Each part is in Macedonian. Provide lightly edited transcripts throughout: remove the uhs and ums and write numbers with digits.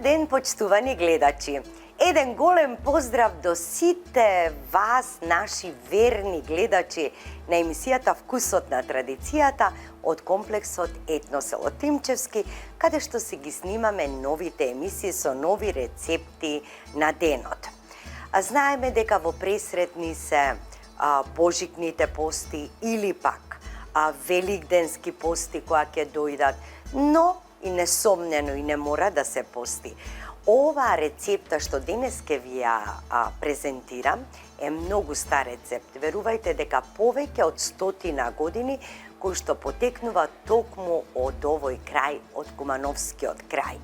ден, почитувани гледачи! Еден голем поздрав до сите вас, наши верни гледачи на емисијата Вкусот на традицијата од комплексот Етно село Тимчевски, каде што се ги снимаме новите емисии со нови рецепти на денот. Знаеме дека во пресретни се божикните пости или пак великденски пости кои ќе дојдат, но и несомнено и не мора да се пости. Оваа рецепта што денес ќе ви ја презентирам е многу стар рецепт. Верувајте дека повеќе од 100 години, кој што потекнува токму од овој крај, од Кумановскиот крај.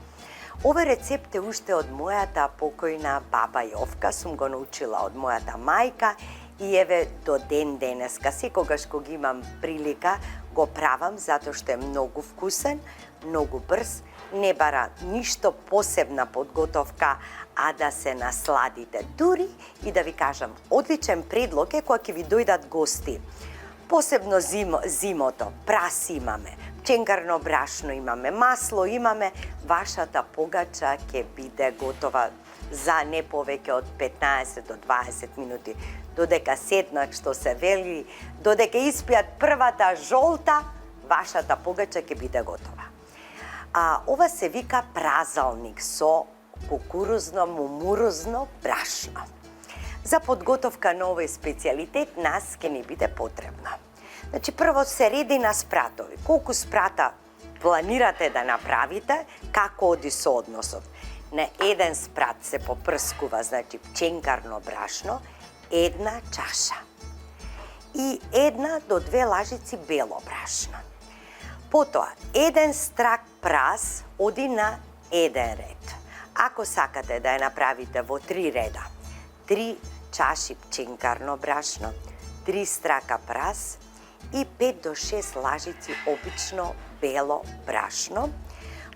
Овој рецепт е уште од мојата покојна баба Јовка, сум го научила од мојата мајка и еве до ден денеска. Секогаш кога имам прилика го правам затоа што е многу вкусен, многу брз, не бара ништо посебна подготовка, а да се насладите. Дури и да ви кажам, одличен предлог е кога ќе ви дојдат гости. Посебно зимото, прас имаме, пченкарно брашно имаме, масло имаме, вашата погача ќе биде готова за не повеќе од 15 до 20 минути. Додека седнат, што се вели, додека испијат првата жолта, вашата погача ќе биде готова. Ова се вика празалник со кукурузно-мумурузно брашно. За подготовка на овој специјалитет нас ќе ни биде потребно. Значи, прво се реди на спратови. Колку спрата планирате да направите, како оди со односот? На еден спрат се попрскува, значи пченкарно брашно, 1 чаша и 1 до 2 лажици бело брашно. Потоа, 1 страк прас оди на 1 ред. Ако сакате да ја направите во 3 реда, 3 чаши пченкарно брашно, 3 страка прас и 5 до 6 лажици обично бело брашно.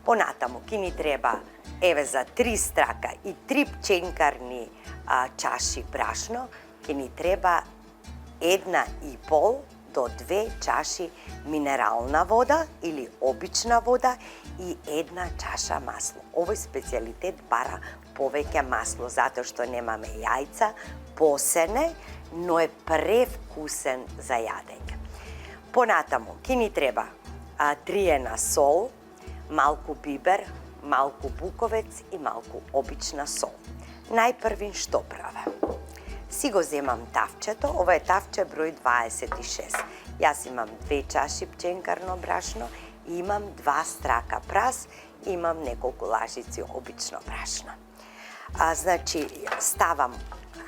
Понатаму ќе ни треба еве за 3 страка и 3 пченкарни чаши брашно, ќе ни треба 1,5 до 2 чаши минерална вода или обична вода и 1 чаша масло. Овој специјалитет бара повеќе масло, затоа што немаме јајца, посене, но е превкусен за јадење. Понатаму, ќе ни треба триена сол, малку бибер, малку буковец и малку обична сол. Најпрвин што правам? Си го земам тавчето, ова е тавче број 26. Јас имам 2 чаши пченкарно брашно, имам 2 страка прас, имам неколку лажици обично брашно. Значи, ставам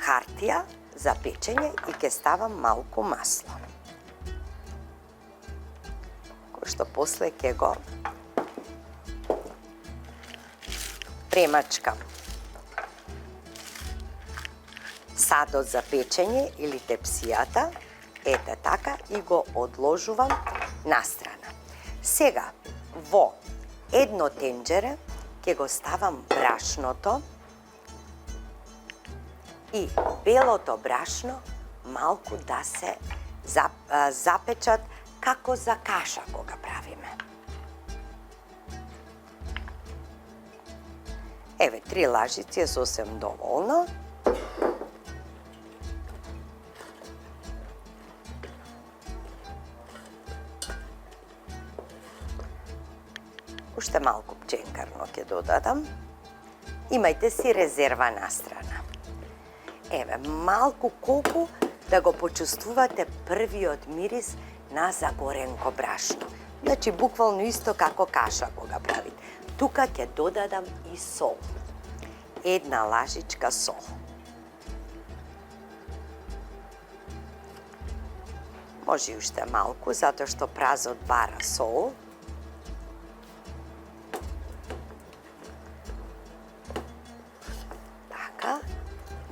хартија за печење и ќе ставам малку масло. Кој што после ќе го премачкам садот за печење или тепсијата, ете така, и го одложувам настрана. Сега, во едно тенџере ќе го ставам брашното и белото брашно малку да се запечат како за каша кога правиме. Еве, 3 лажици е сосем доволно. Уште малку пченкарно ќе додадам. Имајте си резерва настрана. Еве, малку колку да го почувствувате првиот мирис на загоренко брашно. Значи, буквално исто како каша кога правите. Тука ќе додадам и сол. 1 лажичка сол. Може и уште малку, затоа што празот бара сол.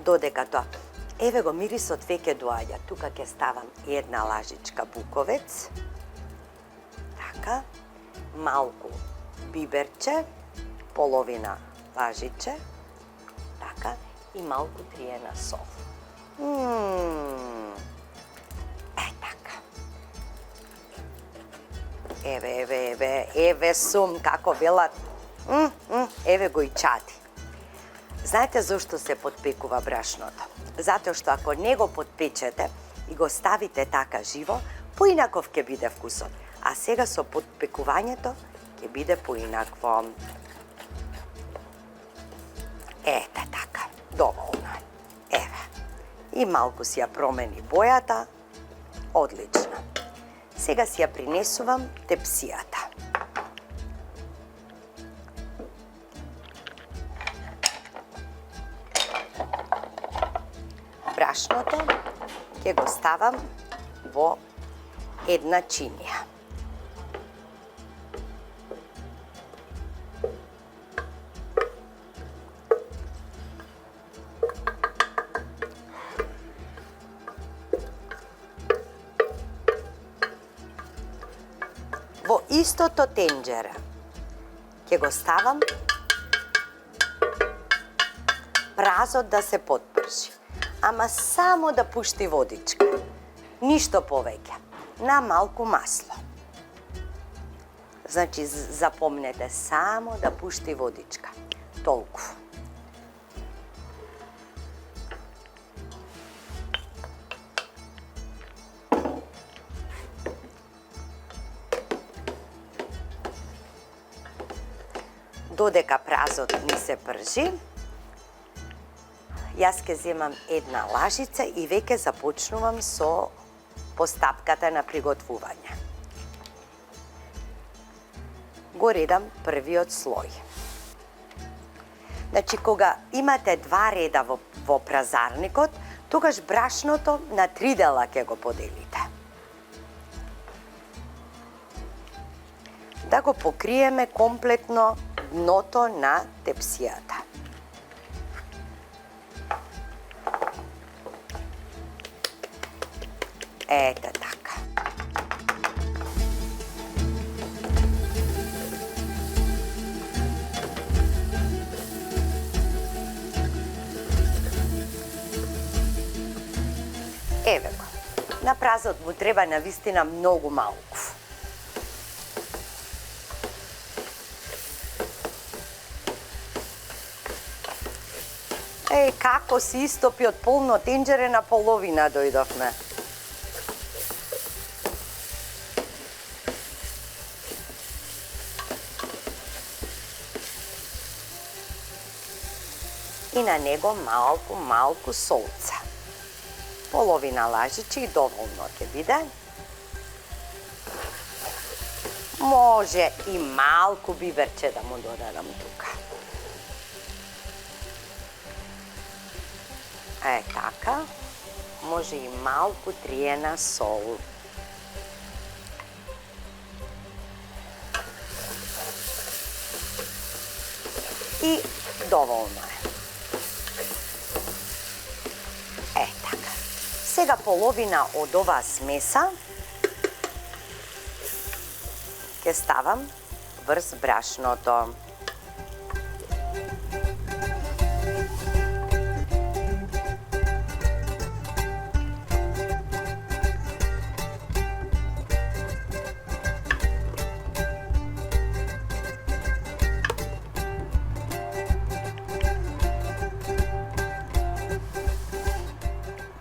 Додека тоа, еве го мирисот веќе доаѓа. Тука ќе ставам 1 лажичка буковец, така, малку биберче, половина лажиче, така, и малку триена сол. Така. Еве сум, како велат, еве го и чади. Знаете зошто се подпекува брашното? Затоа што ако не го подпечете и го ставите така живо, поинаков ќе биде вкусот. А сега со подпекувањето ќе биде поинакво. Ете така, доволно. Еве. И малку си ја промени бојата. Одлично. Сега си ја принесувам тепсијата. Брашното ќе го ставам во една чинија. Во истото тенџере ќе го ставам празот да се потпржи. Ама само да пушти водичка. Ништо повеќе. На малку масло. Значи, запомнете, само да пушти водичка. Толку. Додека празот ни се пржи, јас ќе земам една лажица и веќе започнувам со постапката на приготвување. Го редам првиот слој. Значи, кога имате два реда во празарникот, тогаш брашното на 3 дела ќе го поделите. Да го покриеме комплетно дното на тепсијата. Ете така. Еве го. На празот му треба навистина многу малку. Како си истопи од полно тенџере на половина дојдовме. И на него малку солца. Половина лажиче и доволно ќе биде. Може и малку биберче да му додадам тука. Така. Може и малку триена сол. И доволно е. Така. Сега половина од оваа смеса ќе ставам врз брашното.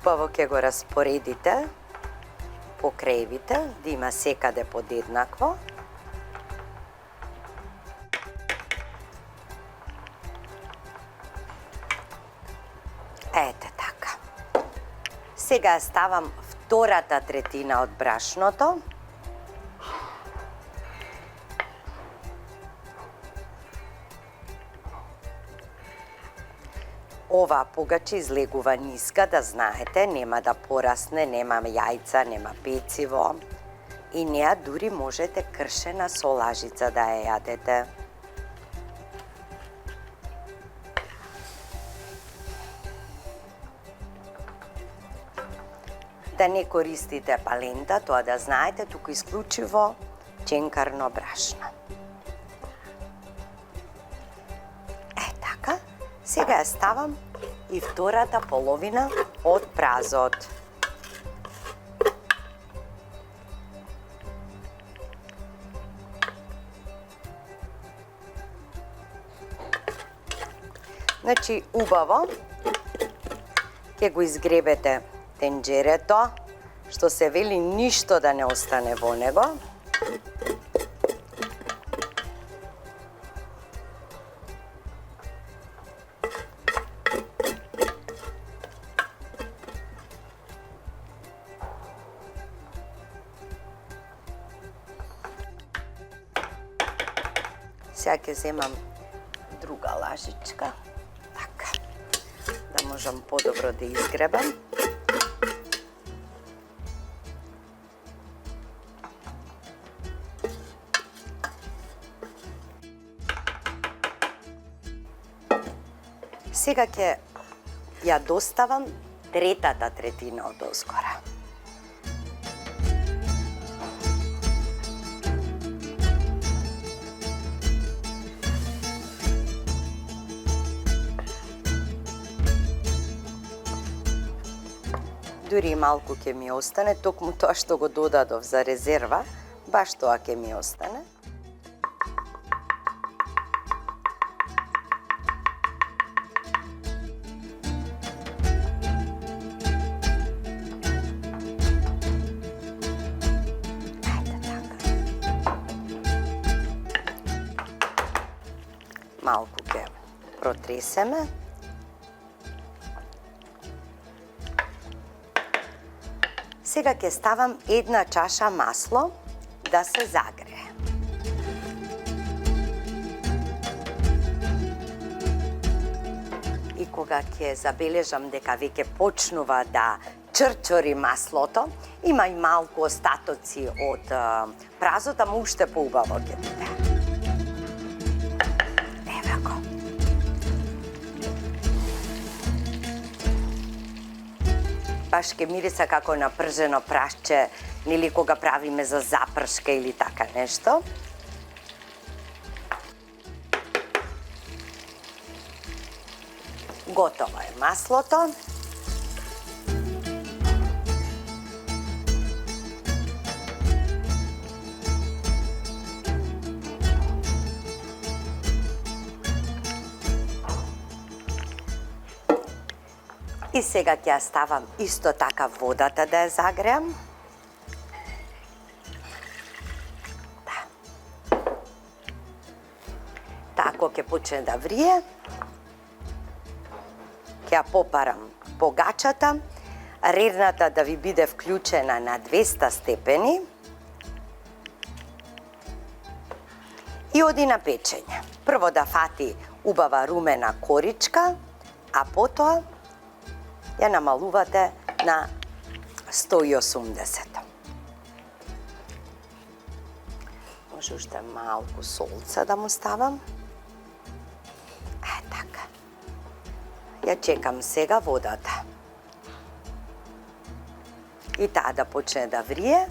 Убаво ќе го распоредите по краевите, да има секаде подеднакво. Ете така. Сега ставам втората третина од брашното. Оваа погача излегува ниска, да знаете, нема да порасне, нема јајца, нема пecivo и неа дури можете кршена со лажица да ја јадете. Да не користите палента, тоа да знаете, туку исклучиво ченкарно брашно. Така. Сега ја ставам и втората половина од празот. Значи, убаво ќе го изгребете тенџерето, што се вели ништо да не остане во него. Сега ќе земам друга лажичка, така, да можам подобро да изгребам. Сега ќе ја доставам третата третина од озгора. Дури и малку ќе ми остане, токму тоа што го додадов за резерва, баш тоа ќе ми остане. Малку ќе протресеме. Сега ќе ставам една чаша масло да се загрее. И кога ќе забележам дека веќе почнува да чрчори маслото, има и малку остатоци од празот, ама уште поубаво ќе биде. Еве го. Баш ке мириса како на пржено прашче, нели кога правиме за запршка или така нешто. Готово е маслото. И сега ќе ја ставам исто така водата да ја загреам. Тако ќе почне да врие. Ќе ја попарам погачата, рерната да ви биде вклучена на 200 степени. И оди на печење. Прво да фати убава румена коричка, а потоа ја намалувате на 180. Може уште малку солца да му ставам. Така. Ја чекам сега водата. И таа да почне да врие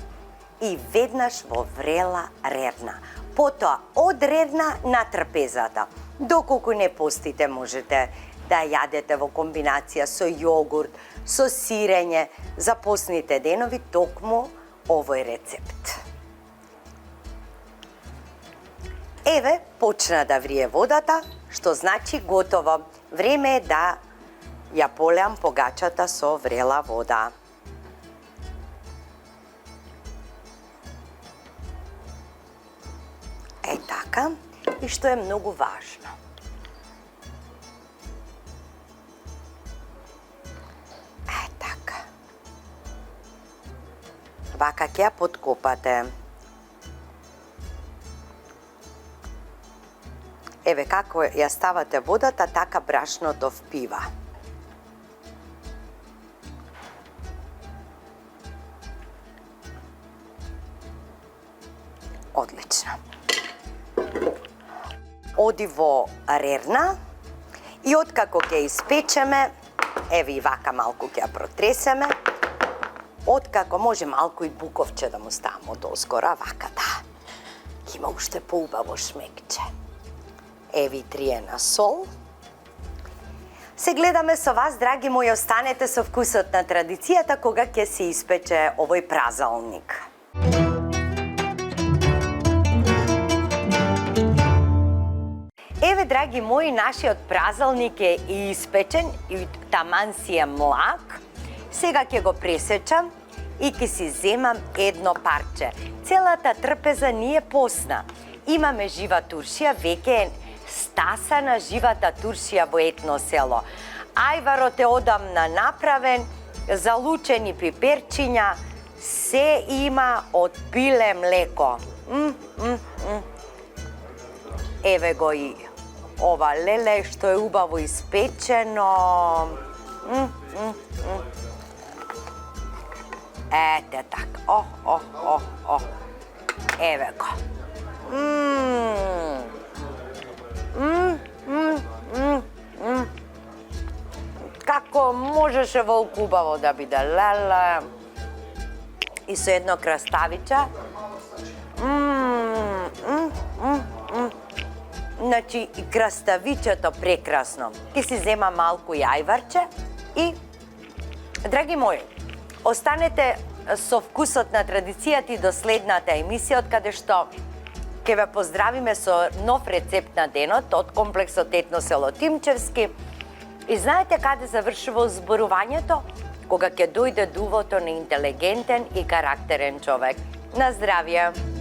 и веднаш во врела рерна. Потоа од рерна на трпезата. Доколку не постите, можете да јадете во комбинација со јогурт, со сирење, за постните денови токму овој рецепт. Еве, почна да врие водата, што значи готово. Време е да ја полеам погачата со врела вода. Така, и што е многу важно. Така. Вака ќе ја подкопате. Еве, како ја ставате водата, така брашното впива. Одлично. Оди во рерна и откако ќе испечеме, еве и вака малку ќе ја протресеме, откако може малку и буковче да му ставам од озгора, вака да. Има уште поубаво шмекче. Еве и триена сол. Се гледаме со вас, драги мои, останете со вкусот на традицијата кога ќе се испече овој празалник. Еве, драги мои, нашиот празалник е испечен и таман си е млак. Сега ќе го пресечам и ќе си земам едно парче. Целата трпеза ни е постна. Имаме жива туршија, веќе е стасана живата туршија во етно село. Ајварот е одамна направен, залучени пиперчиња, се има од пиле млеко. Еве го и ова леле што е убаво испечено. Ете така. Еве го. Како можеше волку убаво да биде, леле. И со едно краставиче. Значи, и краставичето прекрасно. Ке си зема малку јајварче и, драги мои, останете со вкусот на традицијата и до следната емисија, од каде што ќе ве поздравиме со нов рецепт на денот од комплексот Етно село Тимчевски. И знаете каде завршува зборувањето? Кога ќе дојде дувото на интелигентен и карактерен човек. На здравје!